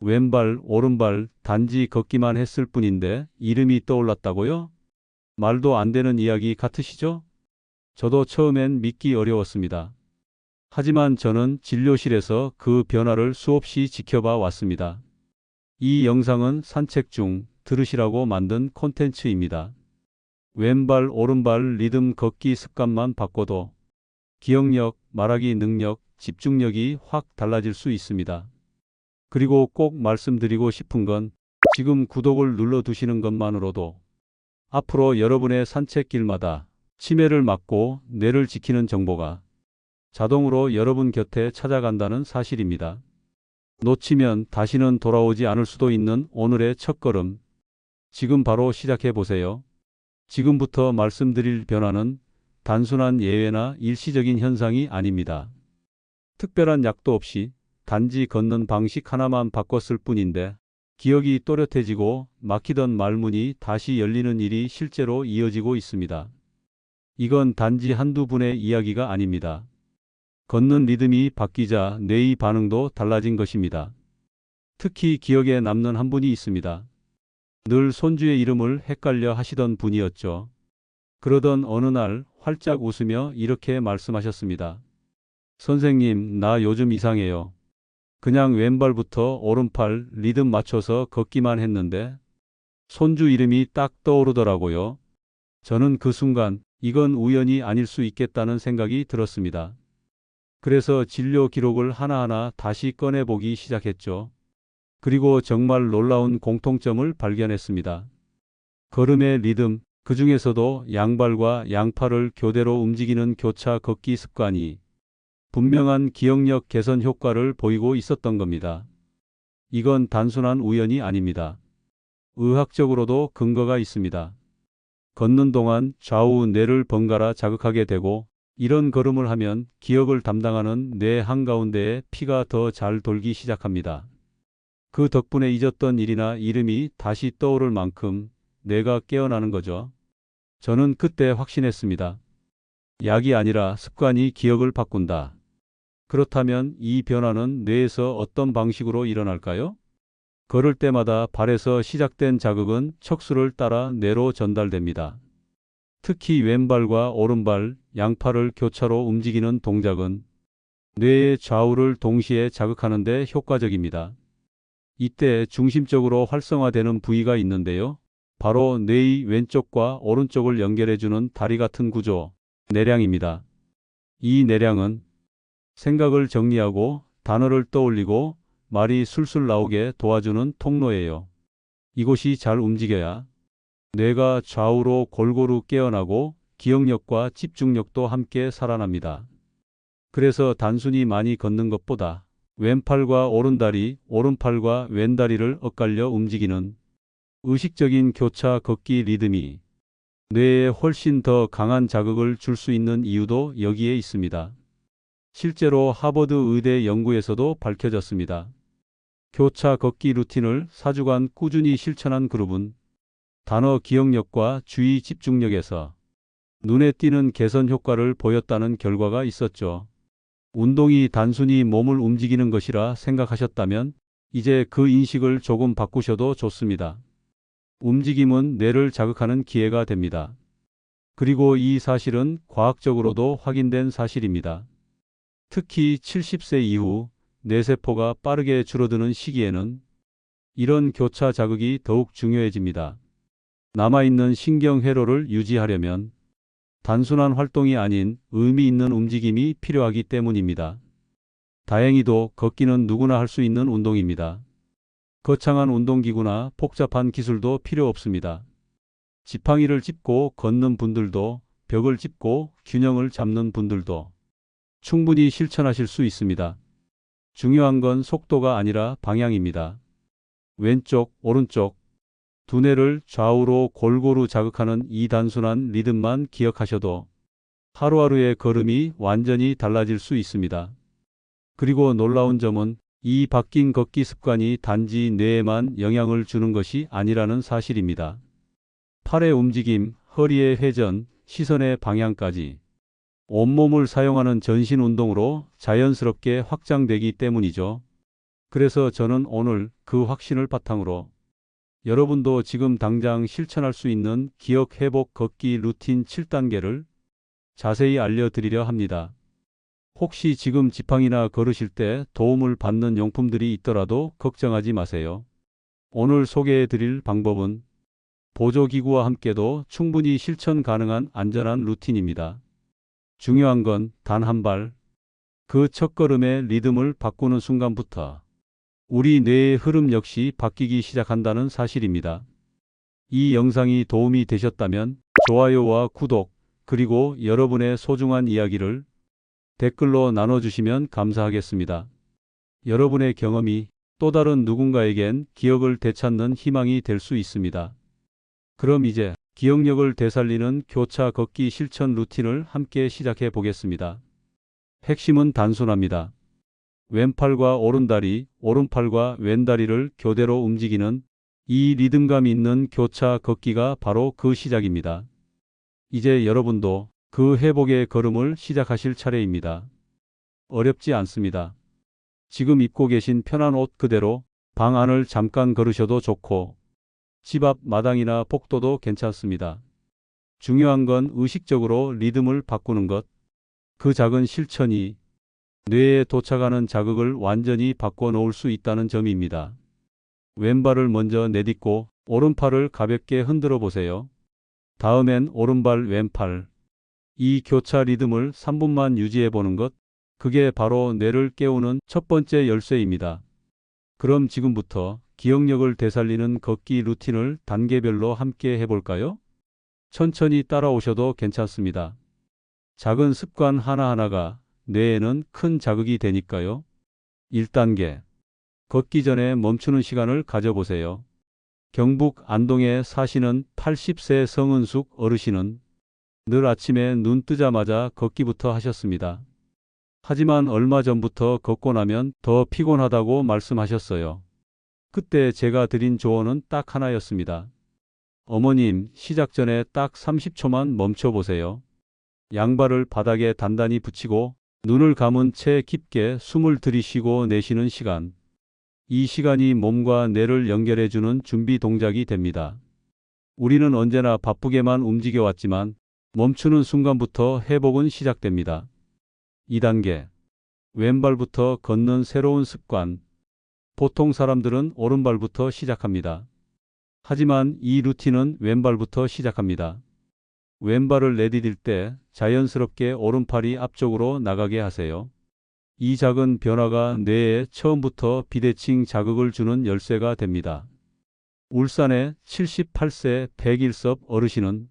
왼발, 오른발 단지 걷기만 했을 뿐인데 이름이 떠올랐다고요? 말도 안 되는 이야기 같으시죠? 저도 처음엔 믿기 어려웠습니다. 하지만 저는 진료실에서 그 변화를 수없이 지켜봐 왔습니다. 이 영상은 산책 중 들으시라고 만든 콘텐츠입니다. 왼발, 오른발 리듬 걷기 습관만 바꿔도 기억력, 말하기 능력, 집중력이 확 달라질 수 있습니다. 그리고 꼭 말씀드리고 싶은 건 지금 구독을 눌러두시는 것만으로도 앞으로 여러분의 산책길마다 치매를 막고 뇌를 지키는 정보가 자동으로 여러분 곁에 찾아간다는 사실입니다. 놓치면 다시는 돌아오지 않을 수도 있는 오늘의 첫걸음. 지금 바로 시작해 보세요. 지금부터 말씀드릴 변화는 단순한 예외나 일시적인 현상이 아닙니다. 특별한 약도 없이 단지 걷는 방식 하나만 바꿨을 뿐인데 기억이 또렷해지고 막히던 말문이 다시 열리는 일이 실제로 이어지고 있습니다. 이건 단지 한두 분의 이야기가 아닙니다. 걷는 리듬이 바뀌자 뇌의 반응도 달라진 것입니다. 특히 기억에 남는 한 분이 있습니다. 늘 손주의 이름을 헷갈려 하시던 분이었죠. 그러던 어느 날 활짝 웃으며 이렇게 말씀하셨습니다. 선생님, 나 요즘 이상해요. 그냥 왼발부터 오른팔 리듬 맞춰서 걷기만 했는데 손주 이름이 딱 떠오르더라고요. 저는 그 순간 이건 우연이 아닐 수 있겠다는 생각이 들었습니다. 그래서 진료 기록을 하나하나 다시 꺼내보기 시작했죠. 그리고 정말 놀라운 공통점을 발견했습니다. 걸음의 리듬, 그 중에서도 양발과 양팔을 교대로 움직이는 교차 걷기 습관이 분명한 기억력 개선 효과를 보이고 있었던 겁니다. 이건 단순한 우연이 아닙니다. 의학적으로도 근거가 있습니다. 걷는 동안 좌우 뇌를 번갈아 자극하게 되고 이런 걸음을 하면 기억을 담당하는 뇌 한가운데에 피가 더 잘 돌기 시작합니다. 그 덕분에 잊었던 일이나 이름이 다시 떠오를 만큼 뇌가 깨어나는 거죠. 저는 그때 확신했습니다. 약이 아니라 습관이 기억을 바꾼다. 그렇다면 이 변화는 뇌에서 어떤 방식으로 일어날까요? 걸을 때마다 발에서 시작된 자극은 척수를 따라 뇌로 전달됩니다. 특히 왼발과 오른발, 양팔을 교차로 움직이는 동작은 뇌의 좌우를 동시에 자극하는 데 효과적입니다. 이때 중심적으로 활성화되는 부위가 있는데요. 바로 뇌의 왼쪽과 오른쪽을 연결해주는 다리 같은 구조, 내량입니다. 이 내량은 생각을 정리하고 단어를 떠올리고 말이 술술 나오게 도와주는 통로예요. 이곳이 잘 움직여야 뇌가 좌우로 골고루 깨어나고 기억력과 집중력도 함께 살아납니다. 그래서 단순히 많이 걷는 것보다 왼팔과 오른다리, 오른팔과 왼다리를 엇갈려 움직이는 의식적인 교차 걷기 리듬이 뇌에 훨씬 더 강한 자극을 줄 수 있는 이유도 여기에 있습니다. 실제로 하버드 의대 연구에서도 밝혀졌습니다. 교차 걷기 루틴을 4주간 꾸준히 실천한 그룹은 단어 기억력과 주의 집중력에서 눈에 띄는 개선 효과를 보였다는 결과가 있었죠. 운동이 단순히 몸을 움직이는 것이라 생각하셨다면 이제 그 인식을 조금 바꾸셔도 좋습니다. 움직임은 뇌를 자극하는 기회가 됩니다. 그리고 이 사실은 과학적으로도 확인된 사실입니다. 특히 70세 이후 뇌세포가 빠르게 줄어드는 시기에는 이런 교차 자극이 더욱 중요해집니다. 남아있는 신경 회로를 유지하려면 단순한 활동이 아닌 의미 있는 움직임이 필요하기 때문입니다. 다행히도 걷기는 누구나 할 수 있는 운동입니다. 거창한 운동기구나 복잡한 기술도 필요 없습니다. 지팡이를 짚고 걷는 분들도 벽을 짚고 균형을 잡는 분들도 충분히 실천하실 수 있습니다. 중요한 건 속도가 아니라 방향입니다. 왼쪽, 오른쪽, 두뇌를 좌우로 골고루 자극하는 이 단순한 리듬만 기억하셔도 하루하루의 걸음이 완전히 달라질 수 있습니다. 그리고 놀라운 점은 이 바뀐 걷기 습관이 단지 뇌에만 영향을 주는 것이 아니라는 사실입니다. 팔의 움직임, 허리의 회전, 시선의 방향까지 온몸을 사용하는 전신 운동으로 자연스럽게 확장되기 때문이죠. 그래서 저는 오늘 그 확신을 바탕으로 여러분도 지금 당장 실천할 수 있는 기억 회복 걷기 루틴 7단계를 자세히 알려드리려 합니다. 혹시 지금 지팡이나 걸으실 때 도움을 받는 용품들이 있더라도 걱정하지 마세요. 오늘 소개해 드릴 방법은 보조기구와 함께도 충분히 실천 가능한 안전한 루틴입니다. 중요한 건 단 한 발, 그 첫걸음의 리듬을 바꾸는 순간부터 우리 뇌의 흐름 역시 바뀌기 시작한다는 사실입니다. 이 영상이 도움이 되셨다면 좋아요와 구독, 그리고 여러분의 소중한 이야기를 댓글로 나눠주시면 감사하겠습니다. 여러분의 경험이 또 다른 누군가에겐 기억을 되찾는 희망이 될 수 있습니다. 그럼 이제 기억력을 되살리는 교차 걷기 실천 루틴을 함께 시작해 보겠습니다. 핵심은 단순합니다. 왼팔과 오른다리, 오른팔과 왼다리를 교대로 움직이는 이 리듬감 있는 교차 걷기가 바로 그 시작입니다. 이제 여러분도 그 회복의 걸음을 시작하실 차례입니다. 어렵지 않습니다. 지금 입고 계신 편한 옷 그대로 방 안을 잠깐 걸으셔도 좋고 집 앞 마당이나 복도도 괜찮습니다. 중요한 건 의식적으로 리듬을 바꾸는 것. 그 작은 실천이 뇌에 도착하는 자극을 완전히 바꿔 놓을 수 있다는 점입니다. 왼발을 먼저 내딛고 오른팔을 가볍게 흔들어 보세요. 다음엔 오른발 왼팔. 이 교차 리듬을 3분만 유지해 보는 것. 그게 바로 뇌를 깨우는 첫 번째 열쇠입니다. 그럼 지금부터 기억력을 되살리는 걷기 루틴을 단계별로 함께 해볼까요? 천천히 따라오셔도 괜찮습니다. 작은 습관 하나하나가 뇌에는 큰 자극이 되니까요. 1단계. 걷기 전에 멈추는 시간을 가져보세요. 경북 안동에 사시는 80세 성은숙 어르신은 늘 아침에 눈 뜨자마자 걷기부터 하셨습니다. 하지만 얼마 전부터 걷고 나면 더 피곤하다고 말씀하셨어요. 그때 제가 드린 조언은 딱 하나였습니다. 어머님, 시작 전에 딱 30초만 멈춰보세요. 양발을 바닥에 단단히 붙이고 눈을 감은 채 깊게 숨을 들이쉬고 내쉬는 시간. 이 시간이 몸과 뇌를 연결해주는 준비 동작이 됩니다. 우리는 언제나 바쁘게만 움직여왔지만 멈추는 순간부터 회복은 시작됩니다. 2단계. 왼발부터 걷는 새로운 습관. 보통 사람들은 오른발부터 시작합니다. 하지만 이 루틴은 왼발부터 시작합니다. 왼발을 내디딜 때 자연스럽게 오른팔이 앞쪽으로 나가게 하세요. 이 작은 변화가 뇌에 처음부터 비대칭 자극을 주는 열쇠가 됩니다. 울산의 78세 백일섭 어르신은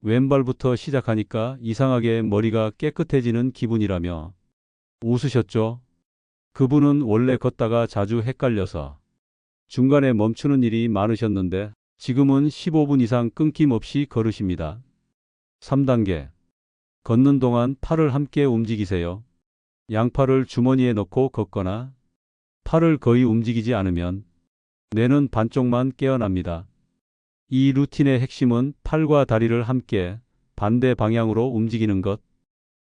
왼발부터 시작하니까 이상하게 머리가 깨끗해지는 기분이라며 웃으셨죠? 그분은 원래 걷다가 자주 헷갈려서 중간에 멈추는 일이 많으셨는데 지금은 15분 이상 끊김없이 걸으십니다. 3단계. 걷는 동안 팔을 함께 움직이세요. 양팔을 주머니에 넣고 걷거나 팔을 거의 움직이지 않으면 뇌는 반쪽만 깨어납니다. 이 루틴의 핵심은 팔과 다리를 함께 반대 방향으로 움직이는 것.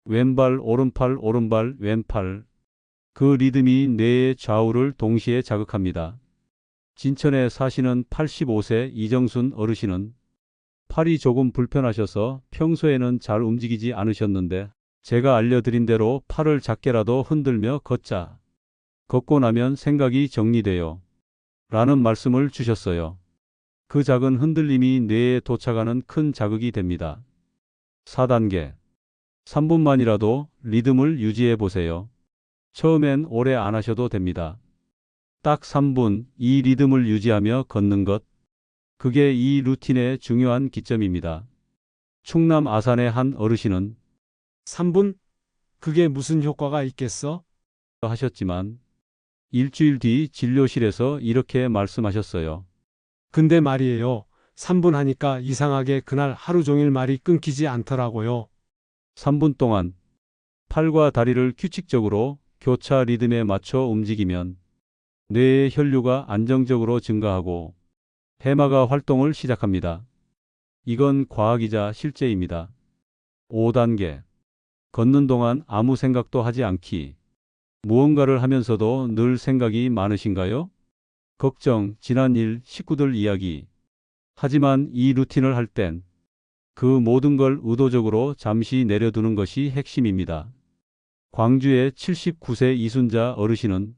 왼발, 오른팔, 오른발, 왼팔. 그 리듬이 뇌의 좌우를 동시에 자극합니다. 진천에 사시는 85세 이정순 어르신은 팔이 조금 불편하셔서 평소에는 잘 움직이지 않으셨는데 제가 알려드린 대로 팔을 작게라도 흔들며 걷자. 걷고 나면 생각이 정리돼요. 라는 말씀을 주셨어요. 그 작은 흔들림이 뇌에 도착하는 큰 자극이 됩니다. 4단계. 3분만이라도 리듬을 유지해 보세요. 처음엔 오래 안 하셔도 됩니다. 딱 3분 이 리듬을 유지하며 걷는 것. 그게 이 루틴의 중요한 기점입니다. 충남 아산의 한 어르신은 3분? 그게 무슨 효과가 있겠어? 하셨지만 일주일 뒤 진료실에서 이렇게 말씀하셨어요. 근데 말이에요. 3분 하니까 이상하게 그날 하루 종일 말이 끊기지 않더라고요. 3분 동안 팔과 다리를 규칙적으로 교차 리듬에 맞춰 움직이면 뇌의 혈류가 안정적으로 증가하고 해마가 활동을 시작합니다. 이건 과학이자 실제입니다. 5단계. 걷는 동안 아무 생각도 하지 않기. 무언가를 하면서도 늘 생각이 많으신가요? 걱정, 지난 일, 식구들 이야기. 하지만 이 루틴을 할 땐 그 모든 걸 의도적으로 잠시 내려두는 것이 핵심입니다. 광주의 79세 이순자 어르신은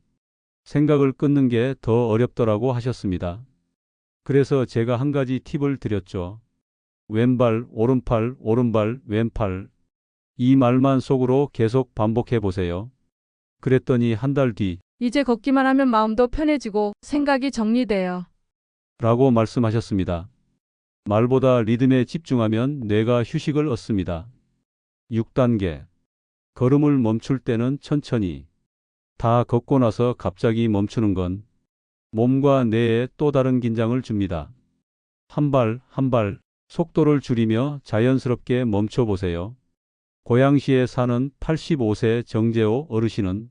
생각을 끊는 게 더 어렵더라고 하셨습니다. 그래서 제가 한 가지 팁을 드렸죠. 왼발, 오른팔, 오른발, 왼팔. 이 말만 속으로 계속 반복해 보세요. 그랬더니 한 달 뒤, 이제 걷기만 하면 마음도 편해지고 생각이 정리돼요. 라고 말씀하셨습니다. 말보다 리듬에 집중하면 뇌가 휴식을 얻습니다. 6단계. 걸음을 멈출 때는 천천히. 다 걷고 나서 갑자기 멈추는 건 몸과 뇌에 또 다른 긴장을 줍니다. 한 발, 한 발, 속도를 줄이며 자연스럽게 멈춰 보세요. 고양시에 사는 85세 정재호 어르신은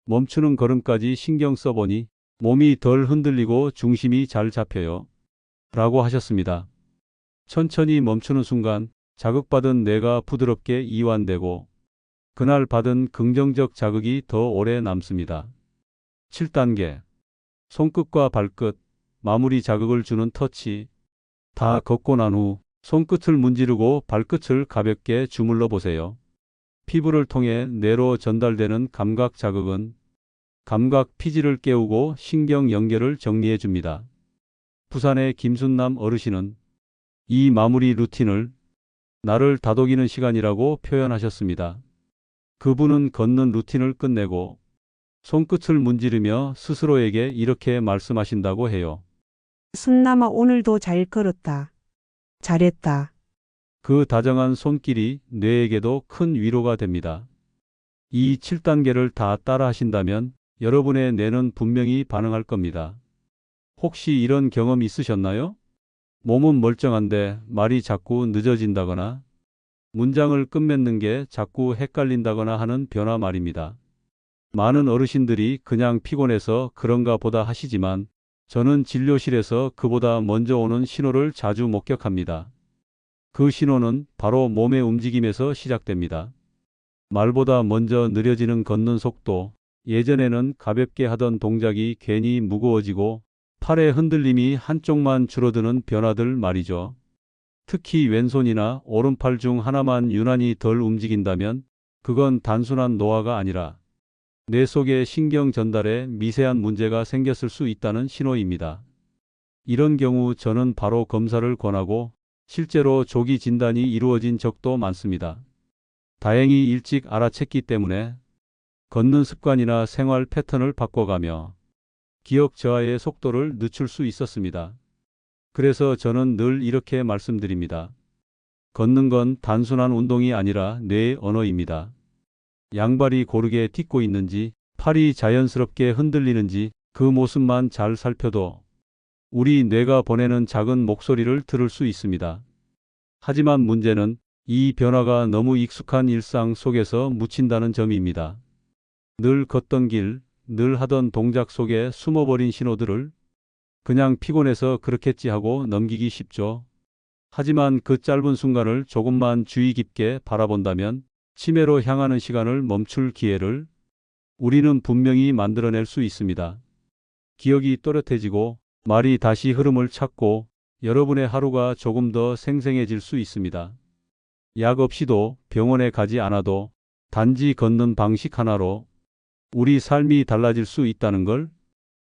멈추는 걸음까지 신경 써보니 몸이 덜 흔들리고 중심이 잘 잡혀요. 라고 하셨습니다. 천천히 멈추는 순간 자극받은 뇌가 부드럽게 이완되고 그날 받은 긍정적 자극이 더 오래 남습니다. 7단계. 손끝과 발끝, 마무리 자극을 주는 터치. 다 걷고 난 후 손끝을 문지르고 발끝을 가볍게 주물러 보세요. 피부를 통해 뇌로 전달되는 감각 자극은 감각 피지를 깨우고 신경 연결을 정리해 줍니다. 부산의 김순남 어르신은 이 마무리 루틴을 나를 다독이는 시간이라고 표현하셨습니다. 그분은 걷는 루틴을 끝내고 손끝을 문지르며 스스로에게 이렇게 말씀하신다고 해요. 순남아 오늘도 잘 걸었다. 잘했다. 그 다정한 손길이 뇌에게도 큰 위로가 됩니다. 이 7단계를 다 따라 하신다면 여러분의 뇌는 분명히 반응할 겁니다. 혹시 이런 경험 있으셨나요? 몸은 멀쩡한데 말이 자꾸 늦어진다거나 문장을 끝맺는 게 자꾸 헷갈린다거나 하는 변화 말입니다. 많은 어르신들이 그냥 피곤해서 그런가 보다 하시지만 저는 진료실에서 그보다 먼저 오는 신호를 자주 목격합니다. 그 신호는 바로 몸의 움직임에서 시작됩니다. 말보다 먼저 느려지는 걷는 속도, 예전에는 가볍게 하던 동작이 괜히 무거워지고 팔의 흔들림이 한쪽만 줄어드는 변화들 말이죠. 특히 왼손이나 오른팔 중 하나만 유난히 덜 움직인다면 그건 단순한 노화가 아니라 뇌 속의 신경 전달에 미세한 문제가 생겼을 수 있다는 신호입니다. 이런 경우 저는 바로 검사를 권하고 실제로 조기 진단이 이루어진 적도 많습니다. 다행히 일찍 알아챘기 때문에 걷는 습관이나 생활 패턴을 바꿔가며 기억 저하의 속도를 늦출 수 있었습니다. 그래서 저는 늘 이렇게 말씀드립니다. 걷는 건 단순한 운동이 아니라 뇌의 언어입니다. 양발이 고르게 딛고 있는지, 팔이 자연스럽게 흔들리는지 그 모습만 잘 살펴도 우리 뇌가 보내는 작은 목소리를 들을 수 있습니다. 하지만 문제는 이 변화가 너무 익숙한 일상 속에서 묻힌다는 점입니다. 늘 걷던 길, 늘 하던 동작 속에 숨어버린 신호들을 그냥 피곤해서 그렇겠지 하고 넘기기 쉽죠. 하지만 그 짧은 순간을 조금만 주의 깊게 바라본다면 치매로 향하는 시간을 멈출 기회를 우리는 분명히 만들어낼 수 있습니다. 기억이 또렷해지고 말이 다시 흐름을 찾고 여러분의 하루가 조금 더 생생해질 수 있습니다. 약 없이도 병원에 가지 않아도 단지 걷는 방식 하나로 우리 삶이 달라질 수 있다는 걸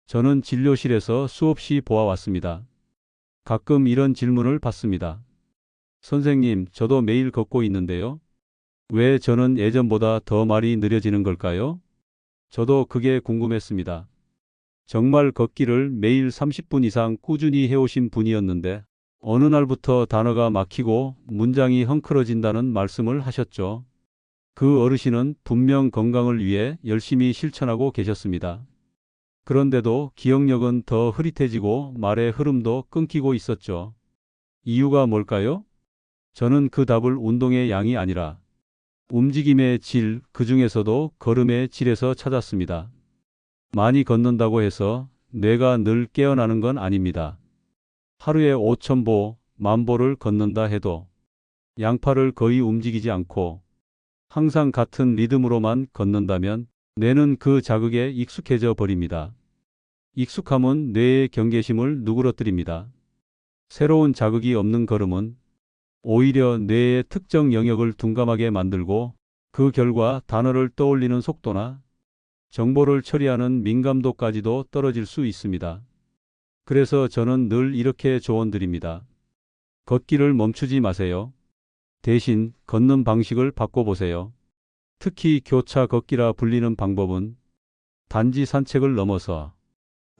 저는 진료실에서 수없이 보아왔습니다. 가끔 이런 질문을 받습니다. 선생님, 저도 매일 걷고 있는데요. 왜 저는 예전보다 더 말이 느려지는 걸까요? 저도 그게 궁금했습니다. 정말 걷기를 매일 30분 이상 꾸준히 해오신 분이었는데 어느 날부터 단어가 막히고 문장이 헝클어진다는 말씀을 하셨죠. 그 어르신은 분명 건강을 위해 열심히 실천하고 계셨습니다. 그런데도 기억력은 더 흐릿해지고 말의 흐름도 끊기고 있었죠. 이유가 뭘까요? 저는 그 답을 운동의 양이 아니라 움직임의 질, 그 중에서도 걸음의 질에서 찾았습니다. 많이 걷는다고 해서 뇌가 늘 깨어나는 건 아닙니다. 하루에 5,000보, 10,000보를 걷는다 해도 양팔을 거의 움직이지 않고 항상 같은 리듬으로만 걷는다면 뇌는 그 자극에 익숙해져 버립니다. 익숙함은 뇌의 경계심을 누그러뜨립니다. 새로운 자극이 없는 걸음은 오히려 뇌의 특정 영역을 둔감하게 만들고 그 결과 단어를 떠올리는 속도나 정보를 처리하는 민감도까지도 떨어질 수 있습니다. 그래서 저는 늘 이렇게 조언드립니다. 걷기를 멈추지 마세요. 대신 걷는 방식을 바꿔보세요. 특히 교차 걷기라 불리는 방법은 단지 산책을 넘어서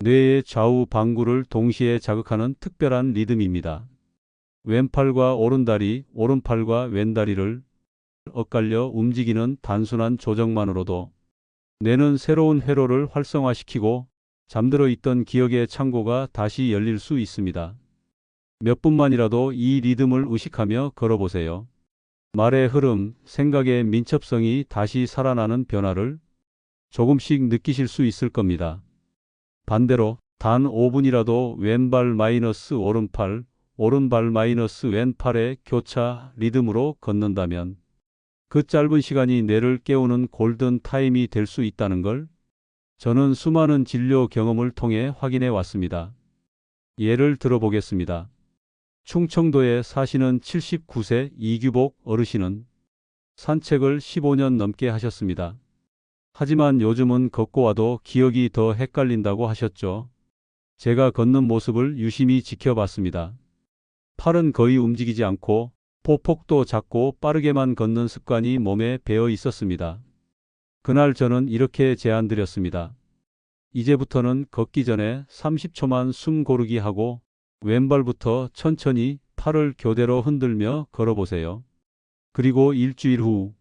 뇌의 좌우 방구를 동시에 자극하는 특별한 리듬입니다. 왼팔과 오른다리, 오른팔과 왼다리를 엇갈려 움직이는 단순한 조정만으로도 뇌는 새로운 회로를 활성화시키고 잠들어 있던 기억의 창고가 다시 열릴 수 있습니다. 몇 분만이라도 이 리듬을 의식하며 걸어보세요. 말의 흐름, 생각의 민첩성이 다시 살아나는 변화를 조금씩 느끼실 수 있을 겁니다. 반대로 단 5분이라도 왼발 마이너스 오른팔, 오른발 마이너스 왼팔의 교차 리듬으로 걷는다면 그 짧은 시간이 뇌를 깨우는 골든 타임이 될 수 있다는 걸 저는 수많은 진료 경험을 통해 확인해 왔습니다. 예를 들어보겠습니다. 충청도에 사시는 79세 이규복 어르신은 산책을 15년 넘게 하셨습니다. 하지만 요즘은 걷고 와도 기억이 더 헷갈린다고 하셨죠. 제가 걷는 모습을 유심히 지켜봤습니다. 팔은 거의 움직이지 않고 보폭도 작고 빠르게만 걷는 습관이 몸에 배어 있었습니다. 그날 저는 이렇게 제안드렸습니다. 이제부터는 걷기 전에 30초만 숨 고르기 하고 왼발부터 천천히 팔을 교대로 흔들며 걸어보세요. 그리고 일주일 후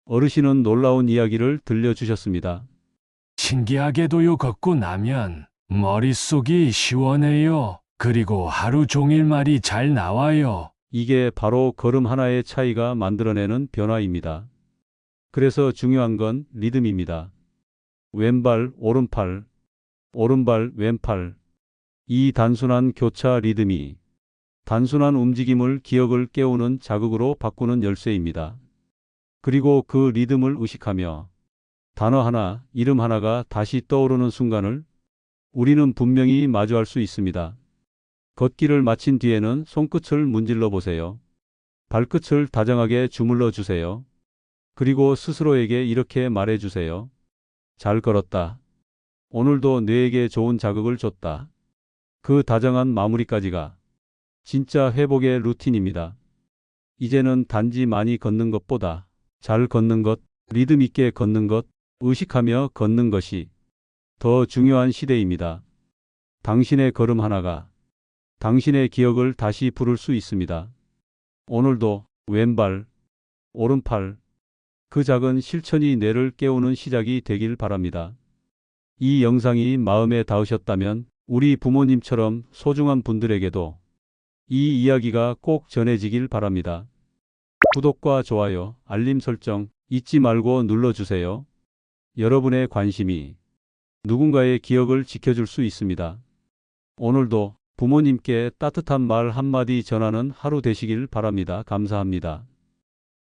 어르신은 놀라운 이야기를 들려주셨습니다. 신기하게도요, 걷고 나면 머릿속이 시원해요. 그리고 하루 종일 말이 잘 나와요. 이게 바로 걸음 하나의 차이가 만들어내는 변화입니다. 그래서 중요한 건 리듬입니다. 왼발, 오른팔, 오른발, 왼팔. 이 단순한 교차 리듬이 단순한 움직임을 기억을 깨우는 자극으로 바꾸는 열쇠입니다. 그리고 그 리듬을 의식하며 단어 하나, 이름 하나가 다시 떠오르는 순간을 우리는 분명히 마주할 수 있습니다. 걷기를 마친 뒤에는 손끝을 문질러 보세요. 발끝을 다정하게 주물러 주세요. 그리고 스스로에게 이렇게 말해 주세요. 잘 걸었다. 오늘도 뇌에게 좋은 자극을 줬다. 그 다정한 마무리까지가 진짜 회복의 루틴입니다. 이제는 단지 많이 걷는 것보다 잘 걷는 것, 리듬 있게 걷는 것, 의식하며 걷는 것이 더 중요한 시대입니다. 당신의 걸음 하나가 당신의 기억을 다시 부를 수 있습니다. 오늘도 왼발, 오른팔, 그 작은 실천이 뇌를 깨우는 시작이 되길 바랍니다. 이 영상이 마음에 닿으셨다면 우리 부모님처럼 소중한 분들에게도 이 이야기가 꼭 전해지길 바랍니다. 구독과 좋아요, 알림 설정 잊지 말고 눌러주세요. 여러분의 관심이 누군가의 기억을 지켜줄 수 있습니다. 오늘도 부모님께 따뜻한 말 한마디 전하는 하루 되시길 바랍니다. 감사합니다.